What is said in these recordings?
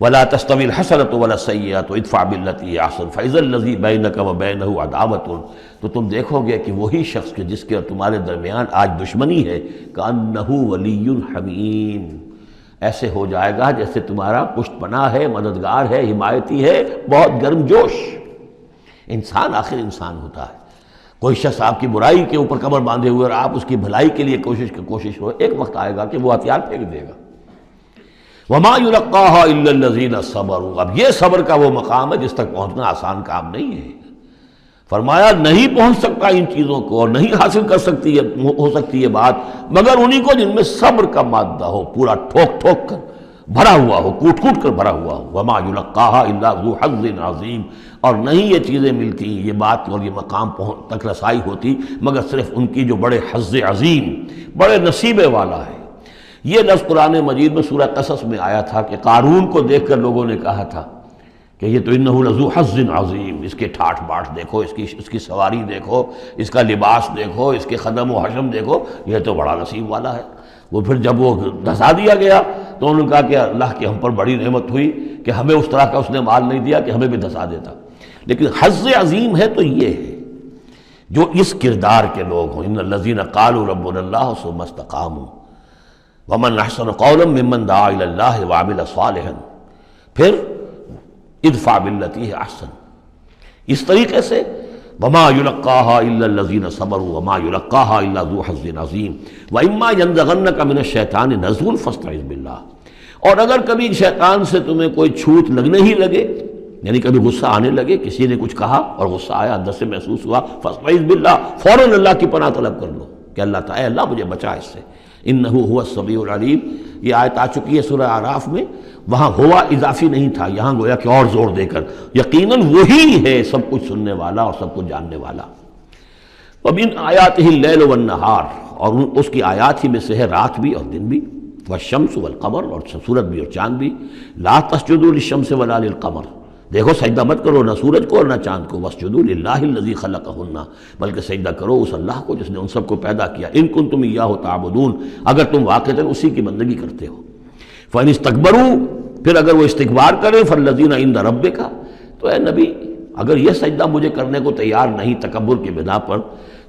ولا تستوی الحسنۃ ولا السیئۃ ادفع بالتی ہی احسن فاذا الذی بینک وبینہ عداوۃ، تو تم دیکھو گے کہ وہی شخص کے جس کے اور تمہارے درمیان آج دشمنی ہے، کأنہ ولی حمیم، ایسے ہو جائے گا جیسے تمہارا پشت پناہ ہے، مددگار ہے، حمایتی ہے، بہت گرم جوش۔ انسان آخر انسان ہوتا ہے، کوئی شخص آپ کی برائی کے اوپر کمر باندھے ہوئے اور آپ اس کی بھلائی کے لیے کوشش ہو، ایک وقت آئے گا کہ وہ ہتھیار پھینک دے گا۔ وما یلقاها الا الذین صبروا، اب یہ صبر کا وہ مقام ہے جس تک پہنچنا آسان کام نہیں ہے۔ فرمایا نہیں پہنچ سکتا ان چیزوں کو اور نہیں حاصل کر سکتی ہو سکتی یہ بات مگر انہی کو جن میں صبر کا مادہ ہو، پورا ٹھوک ٹھوک کر بھرا ہوا ہو، کوٹ کوٹ کر بھرا ہوا ہو۔ وما یلقاها الا ذو حظ عظیم، اور نہیں یہ چیزیں ملتی، یہ بات اور یہ مقام تک رسائی ہوتی مگر صرف ان کی جو بڑے حظ عظیم، بڑے نصیبے والا ہے۔ یہ لفظ قرآن مجید میں سورہ قصص میں آیا تھا کہ قارون کو دیکھ کر لوگوں نے کہا تھا کہ یہ تو انہ لذو حظ عظیم، اس کے ٹھاٹھ باٹھ دیکھو، اس کی سواری دیکھو، اس کا لباس دیکھو، اس کے خدم و حشم دیکھو، یہ تو بڑا نصیب والا ہے۔ وہ پھر جب وہ دھسا دیا گیا تو انہوں نے کہا کہ اللہ کی ہم پر بڑی نعمت ہوئی کہ ہمیں اس طرح کا اس نے مال نہیں دیا کہ ہمیں بھی دھسا دیتا۔ لیکن حظ عظیم ہے تو یہ ہے جو اس کردار کے لوگ ہوں، ان الذین قالوا ربنا اللہ ثم استقاموا ومن احسن قولا ممن دعا الی اللہ وعمل صالحا، پھر ادفع بالتی ہی احسن، اس طریقے سے وما یلقاها الا الذین صبروا وما یلقاها الا ذو حظ عظیم واما ینزغنک من الشیطان نزغ فاستعذ باللہ، اور اگر کبھی شیطان سے تمہیں کوئی چھوت لگنے ہی لگے، یعنی کبھی غصہ آنے لگے، کسی نے کچھ کہا اور غصہ آیا، اندر سے محسوس ہوا، فاستعذ باللہ، فوراً اللہ کی پناہ طلب کر لو کہ اللہ تعالی اللہ مجھے بچا اس سے، انہ هو السمیع العلیم۔ یہ آیت آ چکی ہے سورہ اعراف میں، وہاں ہوا اضافی نہیں تھا، یہاں گویا کہ اور زور دے کر یقیناً وہی ہے سب کچھ سننے والا اور سب کچھ جاننے والا۔ ومن آیاتہ اللیل والنہار، اور اس کی آیات ہی میں سے ہے رات بھی اور دن بھی، والشمس والقمر، اور سورج بھی اور چاند بھی، لا تسجدوا للشمس ولا للقمر، دیکھو سجدہ مت کرو نہ سورج کو اور نہ چاند کو، واسجدوا للہ الذی خلقہن، بلکہ سجدہ کرو اس اللہ کو جس نے ان سب کو پیدا کیا، ان کنتم ایاہ تعبدون، اگر تم واقعتاً اسی کی بندگی کرتے ہو۔ فإن استکبروا، پھر اگر وہ استکبار کریں، فالذین عند ربک، تو اے نبی اگر یہ سجدہ مجھے کرنے کو تیار نہیں تکبر کی بنا پر،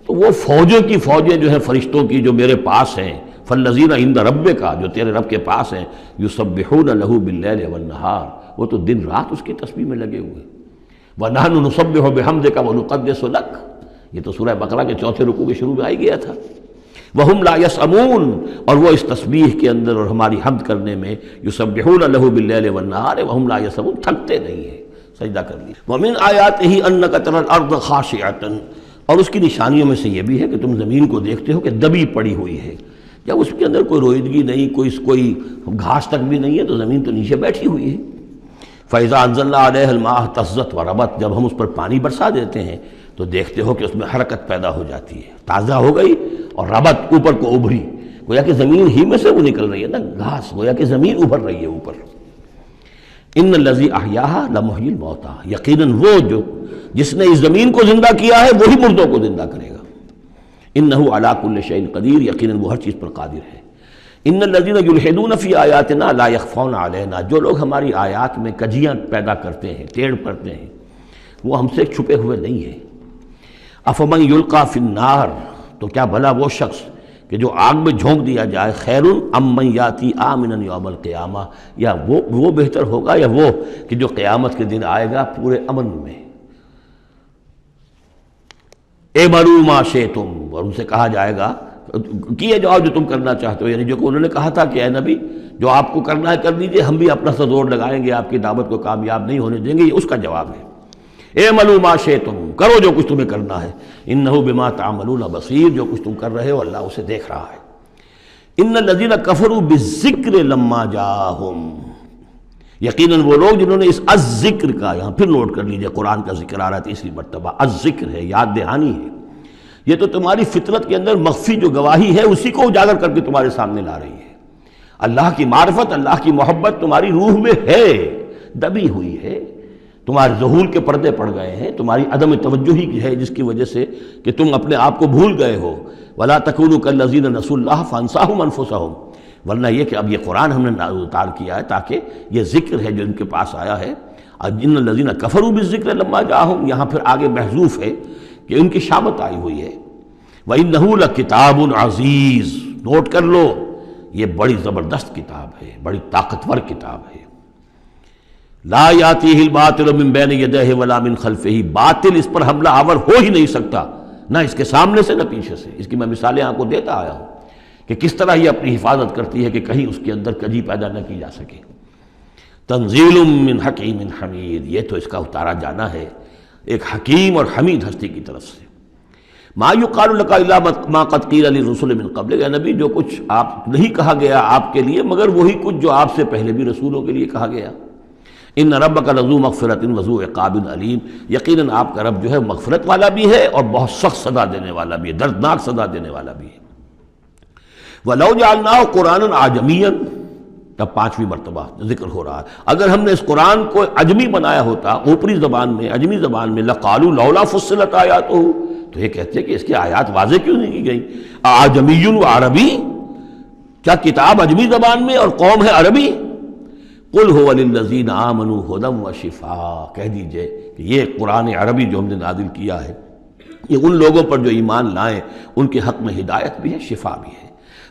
تو وہ فوجوں کی فوجیں جو ہیں فرشتوں کی جو میرے پاس ہیں، فالذین عند ربک، جو تیرے رب کے پاس ہیں، یسبحون لہ باللیل والنہار، وہ تو دن رات اس کی تسبیح میں لگے ہوئے۔ وَنَحْنُ نُسَبِّحُ بِحَمْدِكَ وَنُقَدِّسُ لَكَ، یہ تو سورہ بقرہ کے چوتھے رکوع کے شروع میں آئی گیا تھا۔ وَهُمْ لَا يَسْأَمُونَ، اور وہ اس تسبیح کے اندر اور ہماری حمد کرنے میں، یسبحون لہ باللیل والنہار وَهُمْ لَا يَسْأَمُونَ، تھکتے نہیں ہیں، سجدہ کر لیا۔ وَمِنْ آیَاتِهِ أَنَّكَ تَرَى الْأَرْضَ خَاشِعَةً، اور اس کی نشانیوں میں سے یہ بھی ہے کہ تم زمین کو دیکھتے ہو کہ دبی پڑی ہوئی ہے، جب اس کے اندر کوئی روئیدگی نہیں، کوئی گھاس تک بھی نہیں ہے تو زمین تو نیچے بیٹھی ہوئی ہے۔ فَإِذَا أَنزَلْنَا عَلَيْهَا الْمَاءَ اهْتَزَّتْ وَرَبَتْ، جب ہم اس پر پانی برسا دیتے ہیں تو دیکھتے ہو کہ اس میں حرکت پیدا ہو جاتی ہے، تازہ ہو گئی اور ربت اوپر کو ابھری، گویا کہ زمین ہی میں سے وہ نکل رہی ہے نا گھاس، گویا کہ زمین ابھر رہی ہے اوپر۔ ان الذی احیاها لمحیی الموتى، یقیناً وہ جو جس نے اس زمین کو زندہ کیا ہے وہی مردوں کو زندہ کرے گا۔ انہ علی کل شیء قدیر، یقیناً وہ ہر چیز پر قادر ہے۔ ان الذین یلحدون فی آیاتنا لا یخفون علینا، جو لوگ ہماری آیات میں کجیاں پیدا کرتے ہیں، ٹیڑھ کرتے ہیں، وہ ہم سے چھپے ہوئے نہیں ہیں۔ افمن یلقی فی النار، تو کیا بھلا وہ شخص کہ جو آگ میں جھونک دیا جائے، خیر ام من یاتی آمنا یوم القیامہ، یا وہ بہتر ہوگا یا وہ کہ جو قیامت کے دن آئے گا پورے امن میں۔ اعملوا ما شئتم، اور ان سے کہا جائے گا کیے جاؤ جو تم کرنا چاہتے ہو، یعنی جو کہ انہوں نے کہا تھا کہ اے نبی جو آپ کو کرنا ہے کر دیجئے، ہم بھی اپنا سا زور لگائیں گے، آپ کی دعوت کو کامیاب نہیں ہونے دیں گے، یہ اس کا جواب ہے۔ اعملوا ما شئتم، کرو جو کچھ تمہیں کرنا ہے، انہ بما تعملون بصیر، جو کچھ تم کر رہے ہو اللہ اسے دیکھ رہا ہے۔ ان الذین کفروا بالذکر لما جاءہم، یقیناً وہ لوگ جنہوں نے اس الذکر کا، یہاں پھر نوٹ کر لیجئے قرآن کا ذکر آ رہا ہے تیسری مرتبہ، الذکر ہے، یاد دہانی ہے، یہ تو تمہاری فطرت کے اندر مخفی جو گواہی ہے اسی کو اجاگر کر کے تمہارے سامنے لا رہی ہے۔ اللہ کی معرفت، اللہ کی محبت تمہاری روح میں ہے، دبی ہوئی ہے، تمہارے ذہول کے پردے پڑ گئے ہیں، تمہاری عدم توجہی کی ہے جس کی وجہ سے کہ تم اپنے آپ کو بھول گئے ہو۔ وَلَا تَكُونُوا كَالَّذِينَ نَسُوا اللَّهَ فَأَنسَاهُمْ أَنفُسَهُمْ، ورنہ یہ کہ اب یہ قرآن ہم نے اتار کیا ہے تاکہ یہ ذکر ہے جو ان کے پاس آیا ہے، ان الذین کفروا بالذکر لما جاءہم، یہاں پھر آگے محذوف ہے کہ ان کی شامت آئی ہوئی ہے۔ وَإِنَّهُ لَكِتَابٌ عَزِیز، نوٹ کر لو یہ بڑی زبردست کتاب ہے، بڑی طاقتور کتاب ہے۔ لا یاتیہ الباطل من بین یدیہ ولا من خلفہ، باطل اس پر حملہ آور ہو ہی نہیں سکتا، نہ اس کے سامنے سے نہ پیچھے سے۔ اس کی میں مثالیں آپ کو دیتا آیا ہوں کہ کس طرح یہ اپنی حفاظت کرتی ہے کہ کہیں اس کے اندر کجی پیدا نہ کی جا سکے۔ تنزیل من حکیم حمید، یہ تو اس کا اتارا جانا ہے ایک حکیم اور حمید ہستی کی طرف سے۔ ما یقال لک الا ما قد قیل للرسل من قبل، اے نبی جو کچھ آپ نہیں کہا گیا آپ کے لیے مگر وہی کچھ جو آپ سے پہلے بھی رسولوں کے لیے کہا گیا۔ ان ربک لذو مغفرۃ وذو عقاب علیم، یقیناً آپ کا رب جو ہے مغفرت والا بھی ہے اور بہت سخت سزا دینے والا بھی ہے، دردناک سزا دینے والا بھی ہے۔ وَلَوْ جَعَلْنَاهُ قُرْآنًا عَجَمِيًّا، تب پانچویں مرتبہ ذکر ہو رہا ہے، اگر ہم نے اس قرآن کو عجمی بنایا ہوتا، اوپری زبان میں، عجمی زبان میں، لَقَالُوا لَوْلَا فُصِّلَتْ آیَاتُهُ، تو یہ کہتے ہیں کہ اس کی آیات واضح کیوں نہیں کی گئی؟ اعجمی و عربی، کیا کتاب عجمی زبان میں اور قوم ہے عربی؟ قل هو للذین آمنوا ھدی وشفاء، کہہ دیجئے کہ یہ قرآن عربی جو ہم نے نازل کیا ہے یہ ان لوگوں پر جو ایمان لائیں ان کے حق میں ہدایت بھی ہے، شفا بھی ہے۔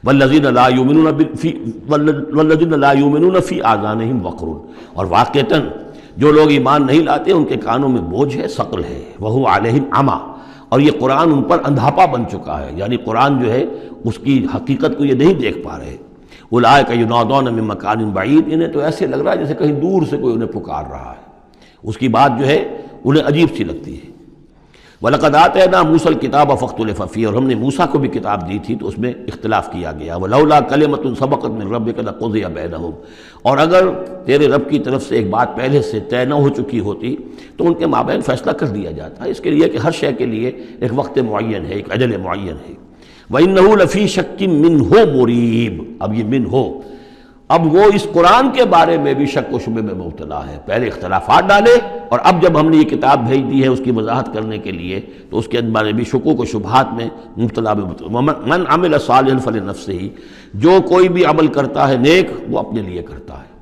والذین لا یؤمنون فی آذانہم وقر، اور واقعتاً جو لوگ ایمان نہیں لاتے ان کے کانوں میں بوجھ ہے، ثقل ہے، وہو علیہم عمی، اور یہ قرآن ان پر اندھاپا بن چکا ہے، یعنی قرآن جو ہے اس کی حقیقت کو یہ نہیں دیکھ پا رہے۔ اولئک ینادون من مکان بعید، انہیں تو ایسے لگ رہا ہے جیسے کہیں دور سے کوئی انہیں پکار رہا ہے، اس کی بات جو ہے انہیں عجیب سی لگتی ہے۔ وَلَقَدْ آتَيْنَا مُوسَى الْكِتَابَ فَاخْتُلِفَ فِيهِ، اور ہم نے موسیٰ کو بھی کتاب دی تھی تو اس میں اختلاف کیا گیا۔ وَلَوْلَا كَلِمَةٌ سَبَقَتْ مِن رَّبِّكَ لَقُضِيَ بَيْنَهُمْ، اور اگر تیرے رب کی طرف سے ایک بات پہلے سے طے نہ ہو چکی ہوتی تو ان کے مابین فیصلہ کر دیا جاتا ہے، اس کے لیے کہ ہر شے کے لیے ایک وقت معین ہے، ایک اجل معین ہے۔ وَإِنَّهُ لَفِي شَكٍّ مِّنْهُ مُرِيبٍ، اب یہ من ہو، اب وہ اس قرآن کے بارے میں بھی شک و شبے میں مبتلا ہے، پہلے اختلافات ڈالے اور اب جب ہم نے یہ کتاب بھیج دی ہے اس کی وضاحت کرنے کے لیے تو اس کے بارے بھی شکوک و شبہات میں مبتلا من عمل صالحا فلنفسہ، جو کوئی بھی عمل کرتا ہے نیک وہ اپنے لیے کرتا ہے،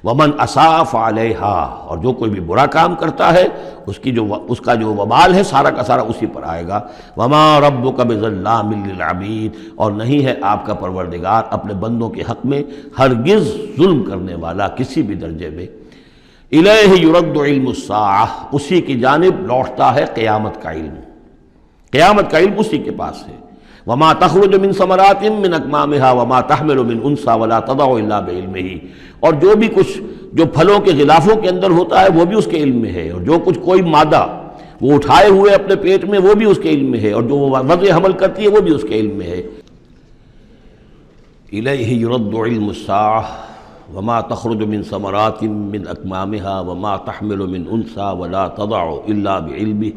ومن اساء فعلیہا، اور جو کوئی بھی برا کام کرتا ہے اس کا جو وبال ہے سارا کا سارا اسی پر آئے گا۔ وما ربک بظلام للعبید، اور نہیں ہے آپ کا پروردگار اپنے بندوں کے حق میں ہرگز ظلم کرنے والا کسی بھی درجے میں۔ الیہ یرد علم الساعہ، اسی کی جانب لوٹتا ہے قیامت کا علم، قیامت کا علم اسی کے پاس ہے۔ وما تخرج من ثمرات من اکمامها وما تحمل من انثى ولا تضع الا بعلمہ، اور جو بھی کچھ جو پھلوں کے غلافوں کے اندر ہوتا ہے وہ بھی اس کے علم میں ہے، اور جو کچھ کوئی مادہ وہ اٹھائے ہوئے اپنے پیٹ میں وہ بھی اس کے علم میں ہے، اور جو وضع حمل کرتی ہے وہ بھی اس کے علم میں ہے۔ الیہ یرد علم الساعہ وما تخرج من ثمرات من اکمامها وما تحمل من انثى ولا تضع الا بعلمہ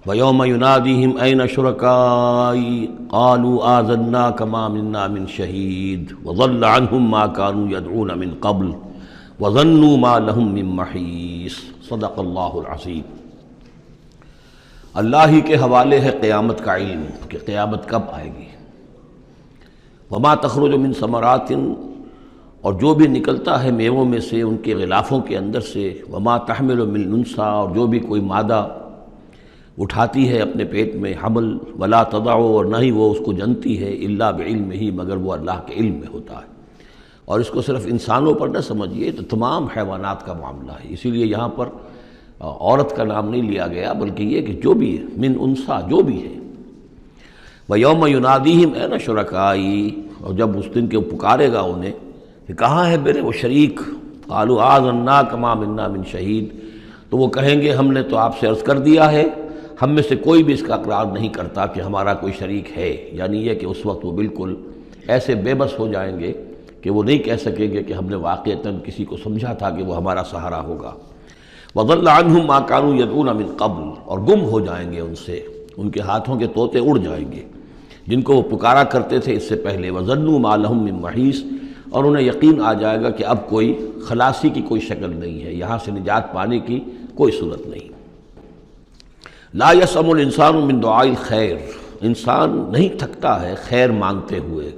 وَيَوْمَ يُنَادِيهِمْ أَيْنَ شُرَكَائِي قَالُوا آذَنَّاكَ مَا مِنَّا مِنْ شَهِيدٍ وَضَلَّ عَنْهُمْ مَا كَانُوا يَدْعُونَ مِنْ قَبْلُ وَظَنُّوا مَا لَهُمْ مِنْ مَحِيصٍ۔ صدق اللہ العظیم۔ اللہ ہی کے حوالے ہے قیامت کا علم کہ قیامت کب آئے گی۔ وما تخرج من ثمرات، اور جو بھی نکلتا ہے میووں میں سے ان کے غلافوں کے اندر سے، وما تحمل من انثى، اور جو بھی کوئی مادہ اٹھاتی ہے اپنے پیٹ میں حمل، ولا تضع، اور نہ ہی وہ اس کو جنتی ہے، الا بعلمہ، مگر وہ اللہ کے علم میں ہوتا ہے۔ اور اس کو صرف انسانوں پر نہ سمجھیے، تو تمام حیوانات کا معاملہ ہے، اسی لیے یہاں پر عورت کا نام نہیں لیا گیا بلکہ یہ کہ جو بھی ہے من انثیٰ، جو بھی ہے۔ وَيَوْمَ يُنَادِيهِمْ أَيْنَ شُرَكَائِي، اور جب اس دن کے پکارے گا انہیں کہ کہاں ہے میرے وہ شریک، قَالُوا آذَنَّاكَ مَا مِنَّا مِنْ شَهِيدٍ، تو وہ کہیں گے ہم نے تو آپ سے عرض کر دیا ہے، ہم میں سے کوئی بھی اس کا اقرار نہیں کرتا کہ ہمارا کوئی شریک ہے، یعنی یہ کہ اس وقت وہ بالکل ایسے بے بس ہو جائیں گے کہ وہ نہیں کہہ سکیں گے کہ ہم نے واقعتاً کسی کو سمجھا تھا کہ وہ ہمارا سہارا ہوگا۔ وَضَلَّ عَنْهُمْ مَا كَانُوا يَدْعُونَ مِنْ قَبْلُ، اور گم ہو جائیں گے ان سے، ان کے ہاتھوں کے طوطے اڑ جائیں گے جن کو وہ پکارا کرتے تھے اس سے پہلے۔ وَظَنُّوا مَا لَهُم مِّن مَحِيصٍ، اور انہیں یقین آ جائے گا کہ اب کوئی خلاصی کی کوئی شکل نہیں ہے، یہاں سے نجات پانے کی کوئی صورت نہیں۔ لا یسأم الانسان من دعاء الخیر، انسان نہیں تھکتا ہے خیر مانگتے ہوئے،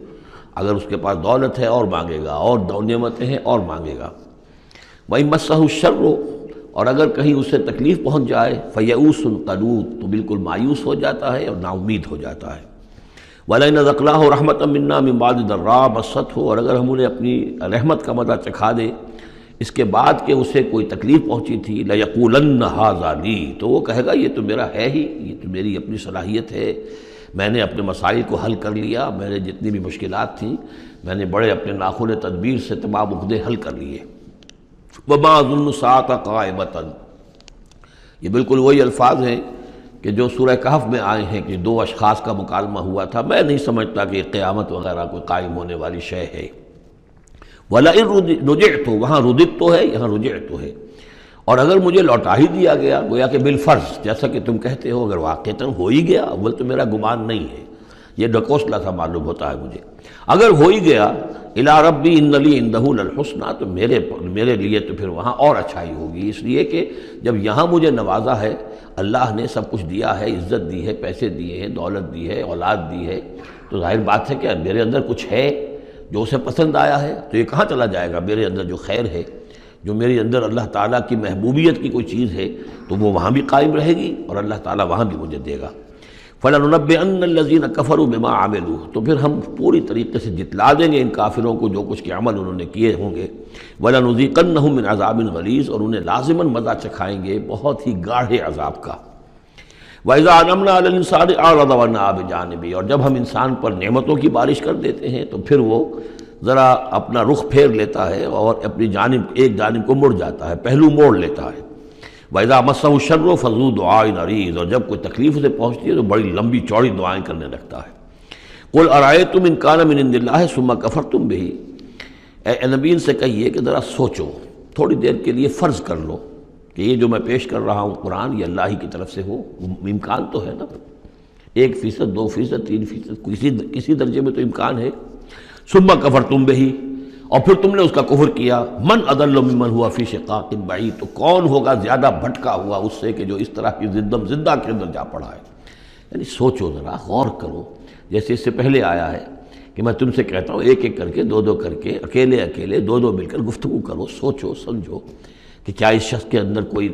اگر اس کے پاس دولت ہے اور مانگے گا، اور نعمتیں ہیں اور مانگے گا۔ وَإِن مَسَّهُ الشَّرُّ، اور اگر کہیں اسے تکلیف پہنچ جائے، فَيَئُوسٌ قَنُوطٌ، تو بالکل مایوس ہو جاتا ہے اور نا امید ہو جاتا ہے۔ وَلَئِنْ أَذَقْنَاهُ رَحْمَةً مِنَّا مِن بَعْدِ ضَرَّاءٍ مَسَّتْهُ، اور اگر ہم انہیں اپنی رحمت کا مزہ چکھا دیں اس کے بعد کہ اسے کوئی تکلیف پہنچی تھی، لَيَقُولَنَّ هَٰذَا لِي، تو وہ کہے گا یہ تو میرا ہے ہی، یہ تو میری اپنی صلاحیت ہے، میں نے اپنے مسائل کو حل کر لیا، میں نے جتنی بھی مشکلات تھیں میں نے بڑے اپنے ناخن تدبیر سے تمام عقدے حل کر لیے۔ وَمَا أَظُنُّ السَّاعَةَ قَائِمَةً، یہ بالکل وہی الفاظ ہیں کہ جو سورہ کہف میں آئے ہیں کہ دو اشخاص کا مکالمہ ہوا تھا، میں نہیں سمجھتا کہ قیامت وغیرہ کوئی قائم ہونے والی شے ہے۔ وَلَئِن رُجِعْتُ، وہاں رددت تو ہے، یہاں رجعت تو ہے، اور اگر مجھے لوٹا ہی دیا گیا، گویا کہ بالفرض جیسا کہ تم کہتے ہو، اگر واقعتاً ہو ہی گیا، اول تو میرا گمان نہیں ہے، یہ ڈکوسلا سا معلوم ہوتا ہے مجھے، اگر ہو ہی گیا، اِلَىٰ رَبِّي إِنَّ لِي عِندَهُ لَلْحُسْنَىٰ، تو میرے لیے تو پھر وہاں اور اچھائی ہوگی، اس لیے کہ جب یہاں مجھے نوازا ہے، اللہ نے سب کچھ دیا ہے، عزت دی ہے، پیسے دیے ہیں، دولت دی ہے، اولاد دی ہے، تو ظاہر بات ہے کہ میرے اندر کچھ ہے جو اسے پسند آیا ہے، تو یہ کہاں چلا جائے گا؟ میرے اندر جو خیر ہے، جو میرے اندر اللہ تعالیٰ کی محبوبیت کی کوئی چیز ہے، تو وہ وہاں بھی قائم رہے گی اور اللہ تعالیٰ وہاں بھی مجھے دے گا۔ فَلَنُنَبِّئَنَّ الَّذِينَ كَفَرُوا بِمَا عَمِلُوا، تو پھر ہم پوری طریقے سے جتلا دیں گے ان کافروں کو جو کچھ کے عمل انہوں نے کیے ہوں گے۔ وَلَنُذِيقَنَّهُم مِّنْ عَذَابٍ غَلِيظٍ، اور انہیں لازماً مزہ چکھائیں گے بہت ہی گاڑھے عذاب کا۔ وَإِذَا أَنْعَمْنَا عَلَى الْإِنسَانِ أَعْرَضَ وَنَأَىٰ بِجَانِبِهِ، اور جب ہم انسان پر نعمتوں کی بارش کر دیتے ہیں تو پھر وہ ذرا اپنا رخ پھیر لیتا ہے اور اپنی جانب ایک جانب کو مڑ جاتا ہے، پہلو موڑ لیتا ہے۔ وَإِذَا مَسَّهُ الشَّرُّ فَذُو دُعَاءٍ عَرِيضٍ، اور جب کوئی تکلیف اسے پہنچتی ہے تو بڑی لمبی چوڑی دعائیں کرنے لگتا ہے۔ قُلْ أَرَأَيْتُمْ إِنْ كَانَ مِنْ عِنْدِ اللَّهِ ثُمَّ كَفَرْتُمْ بِهِ، اے نبی ان سے کہیے کہ ذرا سوچو، تھوڑی دیر کے لیے فرض کر لو کہ یہ جو میں پیش کر رہا ہوں قرآن یہ اللہ ہی کی طرف سے ہو، امکان تو ہے نا، 1%، 2%، 3%، کسی درجے میں تو امکان ہے۔ ثُمَّ كَفَرْتُمْ بِهِ، اور پھر تم نے اس کا کفر کیا، من اضل ممن ہوا فی شقاق بعید، تو کون ہوگا زیادہ بھٹکا ہوا اس سے کہ جو اس طرح کی زدہ کے اندر جا پڑا ہے۔ یعنی سوچو ذرا، غور کرو، جیسے اس سے پہلے آیا ہے کہ میں تم سے کہتا ہوں ایک ایک کر کے، دو دو کر کے، اکیلے اکیلے، دو دو مل کر گفتگو کرو، سوچو سمجھو کہ کیا اس شخص کے اندر کوئی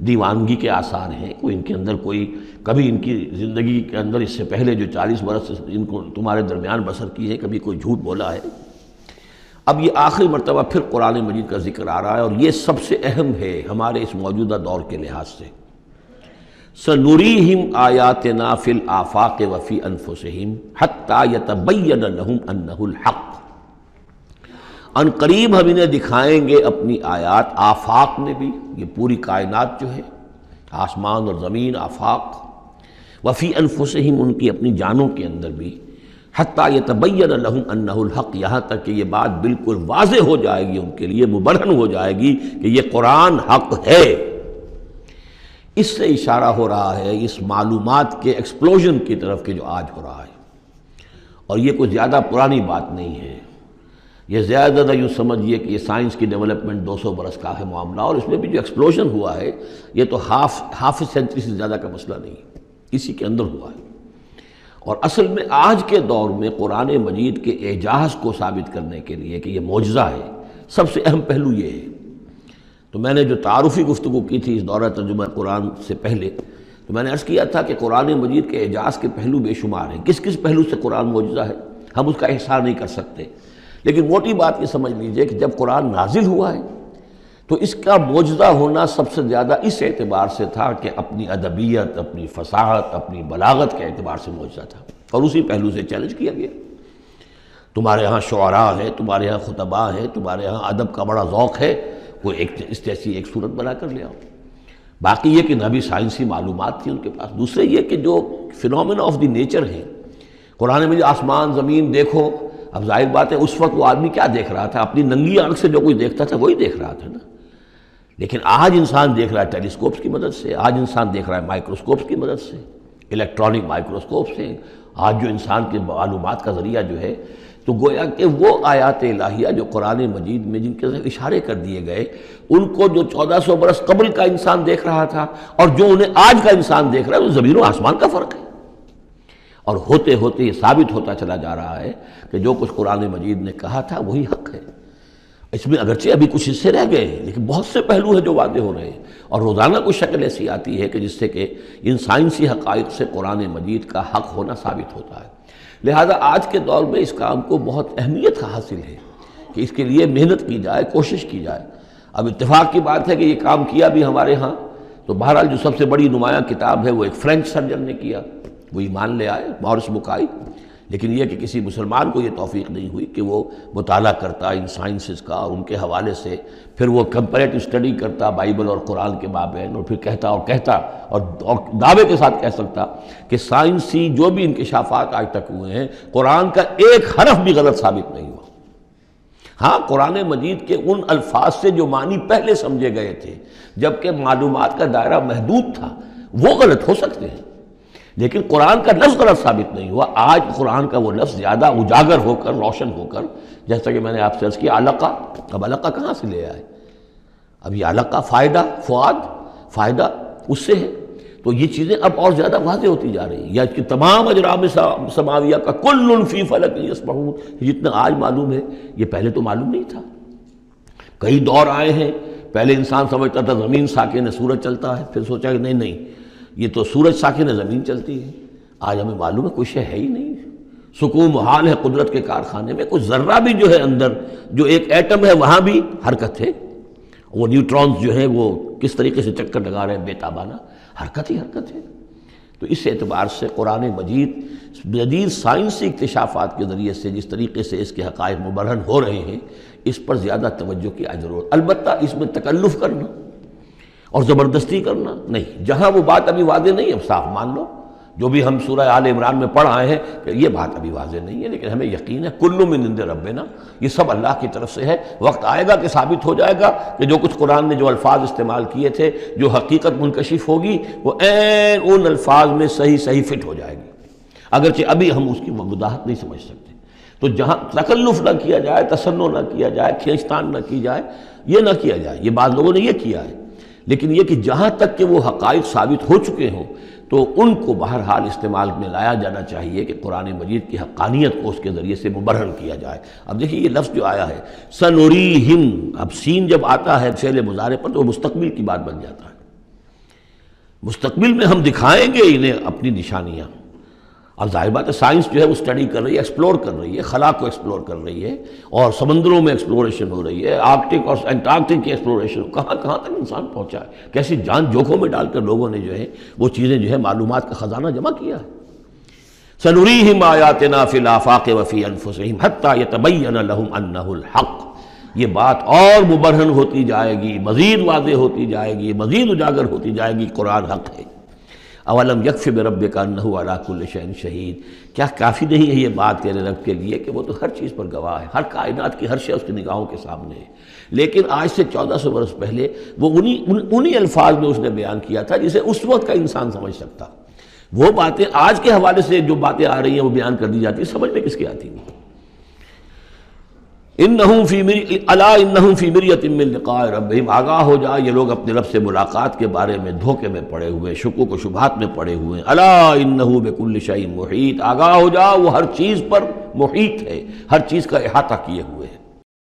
دیوانگی کے آثار ہیں، کوئی ان کے اندر کوئی کبھی ان کی زندگی کے اندر اس سے پہلے جو 40 برس ان کو تمہارے درمیان بسر کی ہے کبھی کوئی جھوٹ بولا ہے۔ اب یہ آخری مرتبہ پھر قرآن مجید کا ذکر آ رہا ہے اور یہ سب سے اہم ہے ہمارے اس موجودہ دور کے لحاظ سے۔ سَنُرِيهِمْ آيَاتِنَا فِي الْآفَاقِ وَفِي أَنفُسِهِمْ حَتَّى يَتَبَيَّنَ لَهُمْ أَنَّهُ الْحَقُّ، ان قریب ہم انہیں دکھائیں گے اپنی آیات، آفاق میں بھی، یہ پوری کائنات جو ہے، آسمان اور زمین، آفاق، وفی انفسہم، ان کی اپنی جانوں کے اندر بھی، حتیٰ یتبین لہم انہ الحق، یہاں تک کہ یہ بات بالکل واضح ہو جائے گی ان کے لیے، مبرہن ہو جائے گی کہ یہ قرآن حق ہے۔ اس سے اشارہ ہو رہا ہے اس معلومات کے ایکسپلوژن کی طرف کہ جو آج ہو رہا ہے، اور یہ کوئی زیادہ پرانی بات نہیں ہے، یہ زیادہ یوں سمجھیے کہ یہ سائنس کی ڈیولپمنٹ 200 برس کا ہے معاملہ، اور اس میں بھی جو ایکسپلوژن ہوا ہے یہ تو ہاف سینچری سے زیادہ کا مسئلہ نہیں ہے، اسی کے اندر ہوا ہے۔ اور اصل میں آج کے دور میں قرآن مجید کے اعجاز کو ثابت کرنے کے لیے کہ یہ معجزہ ہے، سب سے اہم پہلو یہ ہے۔ تو میں نے جو تعارفی گفتگو کی تھی اس دورہ ترجمہ قرآن سے پہلے، تو میں نے عرض کیا تھا کہ قرآن مجید کے اعجاز کے پہلو بے شمار ہیں، کس کس پہلو سے قرآن معجزہ ہے ہم اس کا احصار نہیں کر سکتے، لیکن موٹی بات یہ سمجھ لیجئے کہ جب قرآن نازل ہوا ہے تو اس کا معجزہ ہونا سب سے زیادہ اس اعتبار سے تھا کہ اپنی ادبیت، اپنی فصاحت، اپنی بلاغت کے اعتبار سے معجزہ تھا، اور اسی پہلو سے چیلنج کیا گیا۔ تمہارے ہاں شعراء ہے، تمہارے ہاں خطباء ہے، تمہارے ہاں ادب کا بڑا ذوق ہے، وہ اس جیسی ایک صورت بنا کر لے آؤ۔ باقی یہ کہ نہ بھی سائنسی معلومات تھی ان کے پاس، دوسرے یہ کہ جو فینومینا آف دی نیچر ہیں قرآن میں، جو آسمان زمین دیکھو، اب ظاہر بات ہے اس وقت وہ آدمی کیا دیکھ رہا تھا، اپنی ننگی آنکھ سے جو کوئی دیکھتا تھا وہی دیکھ رہا تھا نا، لیکن آج انسان دیکھ رہا ہے ٹیلیسکوپس کی مدد سے، آج انسان دیکھ رہا ہے مائکروسکوپس کی مدد سے، الیکٹرانک مائکروسکوپ سے، آج جو انسان کے معلومات کا ذریعہ جو ہے، تو گویا کہ وہ آیات الہیہ جو قرآن مجید میں جن کے اشارے کر دیے گئے، ان کو جو 1400 برس قبل کا انسان دیکھ رہا تھا اور جو انہیں آج کا انسان دیکھ رہا ہے، وہ زمین و آسمان کا فرق ہے۔ اور ہوتے ہوتے یہ ثابت ہوتا چلا جا رہا ہے کہ جو کچھ قرآن مجید نے کہا تھا وہی حق ہے۔ اس میں اگرچہ ابھی کچھ حصے رہ گئے ہیں لیکن بہت سے پہلو ہیں جو واضح ہو رہے ہیں، اور روزانہ کچھ شکل ایسی آتی ہے کہ جس سے کہ ان سائنسی حقائق سے قرآن مجید کا حق ہونا ثابت ہوتا ہے۔ لہذا آج کے دور میں اس کام کو بہت اہمیت حاصل ہے کہ اس کے لیے محنت کی جائے، کوشش کی جائے۔ اب اتفاق کی بات ہے کہ یہ کام کیا بھی ہمارے ہاں، تو بہرحال جو سب سے بڑی نمایاں کتاب ہے وہ ایک فرینچ سرجن نے کیا، وہ ایمان لے آئے، مورس بکائی۔ لیکن یہ کہ کسی مسلمان کو یہ توفیق نہیں ہوئی کہ وہ مطالعہ کرتا ان سائنسز کا اور ان کے حوالے سے پھر وہ کمپیریٹو اسٹڈی کرتا بائبل اور قرآن کے مابین، اور پھر کہتا اور دعوے کے ساتھ کہہ سکتا کہ سائنسی جو بھی انکشافات آج تک ہوئے ہیں قرآن کا ایک حرف بھی غلط ثابت نہیں ہوا۔ ہاں، قرآن مجید کے ان الفاظ سے جو معنی پہلے سمجھے گئے تھے جبکہ معلومات کا دائرہ محدود تھا وہ غلط ہو سکتے ہیں، لیکن قرآن کا لفظ غلط ثابت نہیں ہوا۔ آج قرآن کا وہ لفظ زیادہ اجاگر ہو کر، روشن ہو کر، جیسا کہ میں نے آپ سے عرض کیا علقہ، اب علقہ کہاں سے لے آئے؟ اب یہ علقہ فائدہ، فؤاد، فائدہ اس سے ہے، تو یہ چیزیں اب اور زیادہ واضح ہوتی جا رہی ہیں۔ یا کہ تمام اجرام سماویہ کا کل فی فلک یسبحون، جتنا آج معلوم ہے یہ پہلے تو معلوم نہیں تھا۔ کئی دور آئے ہیں، پہلے انسان سمجھتا تھا زمین ساکن ہے، سورج چلتا ہے، پھر سوچا کہ نہیں یہ تو سورج ساکن ہے، زمین چلتی ہے۔ آج ہمیں معلوم ہے کوئی شے ہے ہی نہیں، سکون محال ہے قدرت کے کارخانے میں، کوئی ذرہ بھی جو ہے اندر، جو ایک ایٹم ہے وہاں بھی حرکت ہے، وہ نیوٹرونز جو ہیں وہ کس طریقے سے چکر لگا رہے ہیں بے تابانہ، حرکت ہی حرکت ہے۔ تو اس اعتبار سے قرآن مجید جدید سائنسی اکتشافات کے ذریعے سے جس طریقے سے اس کے حقائق مبرہن ہو رہے ہیں، اس پر زیادہ توجہ کی ضرورت۔ البتہ اس میں تکلف کرنا اور زبردستی کرنا نہیں، جہاں وہ بات ابھی واضح نہیں ہے صاف مان لو، جو بھی ہم سورہ آل عمران میں پڑھ آئے ہیں کہ یہ بات ابھی واضح نہیں ہے، لیکن ہمیں یقین ہے کل من عند ربنا، یہ سب اللہ کی طرف سے ہے۔ وقت آئے گا کہ ثابت ہو جائے گا کہ جو کچھ قرآن نے جو الفاظ استعمال کیے تھے، جو حقیقت منکشف ہوگی وہ عین ان الفاظ میں صحیح فٹ ہو جائے گی، اگرچہ ابھی ہم اس کی وضاحت نہیں سمجھ سکتے۔ تو جہاں تکلف نہ کیا جائے، تصنع نہ کیا جائے، کھینچتان نہ کی جائے، یہ نہ کیا جائے، یہ بعض لوگوں نے یہ کیا ہے، لیکن یہ کہ جہاں تک کہ وہ حقائق ثابت ہو چکے ہوں تو ان کو بہرحال استعمال میں لایا جانا چاہیے کہ قرآن مجید کی حقانیت کو اس کے ذریعے سے مبرہن کیا جائے۔ اب دیکھیے یہ لفظ جو آیا ہے سنوریہم، اب سین جب آتا ہے فعل مضارع پر تو وہ مستقبل کی بات بن جاتا ہے، مستقبل میں ہم دکھائیں گے انہیں اپنی نشانیاں۔ اب ظاہر بات ہے سائنس جو ہے وہ اسٹڈی کر رہی ہے، ایکسپلور کر رہی ہے، خلا کو ایکسپلور کر رہی ہے، اور سمندروں میں ایکسپلوریشن ہو رہی ہے، آرکٹک اور انٹارکٹک کی ایکسپلوریشن، کہاں تک انسان پہنچا ہے، کیسی جان جوکھوں میں ڈال کر لوگوں نے جو ہے وہ چیزیں جو ہے معلومات کا خزانہ جمع کیا ہے۔ سنریہم آیاتنا فی الآفاق وفی انفسہم حتی یتبین لہم انہ الحق، یہ بات اور مبرہن ہوتی جائے گی، مزید واضح ہوتی جائے گی، مزید اجاگر ہوتی جائے گی، قرآن حق ہے۔ اولم یکف بربک انہ علی کل شیء شہید، کیا کافی نہیں ہے یہ بات تیرے رب کے لیے کہ وہ تو ہر چیز پر گواہ ہے، ہر کائنات کی ہر شے اس کی نگاہوں کے سامنے ہے۔ لیکن آج سے 1400 برس پہلے وہ انہی الفاظ میں اس نے بیان کیا تھا جسے اس وقت کا انسان سمجھ سکتا۔ وہ باتیں آج کے حوالے سے جو باتیں آ رہی ہیں وہ بیان کر دی جاتی ہیں، سمجھ میں کس کی آتی نہیں۔ انہم فی مریۃ من لقاء ربہم، آگاہ ہو جا یہ لوگ اپنے رب سے ملاقات کے بارے میں دھوکے میں پڑے ہوئے، شکوک و شبہات میں پڑے ہوئے۔ الا انہ بکل شیء محیط، آگاہ ہو جا وہ ہر چیز پر محیط ہے، ہر چیز کا احاطہ کیے ہوئے ہے۔